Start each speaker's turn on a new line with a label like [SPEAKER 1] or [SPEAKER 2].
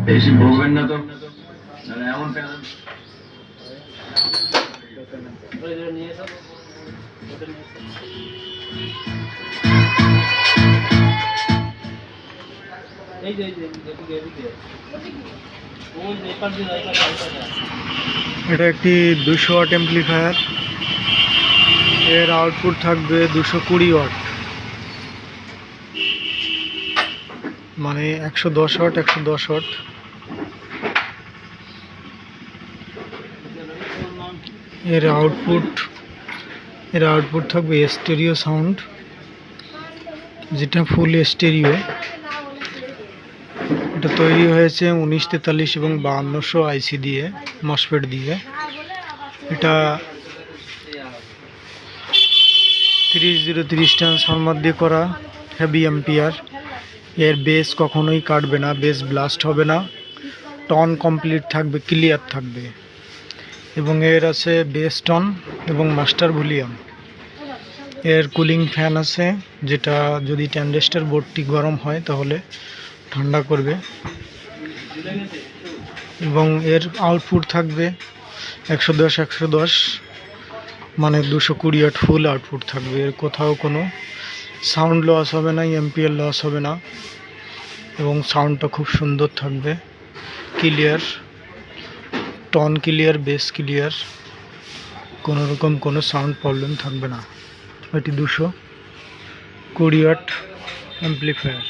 [SPEAKER 1] বেশি বলবেন না তো, এমন কেন?
[SPEAKER 2] এটা একটি 200 ওয়াট অ্যাম্পলিফায়ার। এর আউটপুট থাকবে 220 ওয়াট, মানে 110 ওয়াট 110 ওয়াট। এর আউটপুট থাকবে স্টেরিও সাউন্ড, যেটা ফুল স্টেরিও। এটা তৈরি হয়েছে 1943 এবং 5200 আইসি দিয়ে, মসফেট দিয়ে। এটা 3030 ট্রান্সফরমার দিয়ে করা, হেভি অ্যাম্পিয়ার। এর বেস কখনোই কাটবে না, বেস ব্লাস্ট হবে না, টন কমপ্লিট থাকবে, ক্লিয়ার থাকবে। এবং এর আছে বেস টন এবং মাস্টার ভলিউম। এর কুলিং ফ্যান আছে, যেটা যদি ট্রানজিস্টর বোর্ডটি গরম হয় তাহলে ঠান্ডা করবে। এবং এর আউটপুট থাকবে 110 মানে 220 ওয়াট ফুল আউটপুট থাকবে। এর কোথাও কোনো সাউন্ড লস হবে না, এম্পিয়ার লস হবে না, এবং সাউন্ডটা খুব সুন্দর থাকবে, clear, tone clear, bass clear, কোনো রকম কোনো সাউন্ড প্রবলেম থাকবে না। এটি 220 ওয়াট অ্যাম্পলিফায়ার।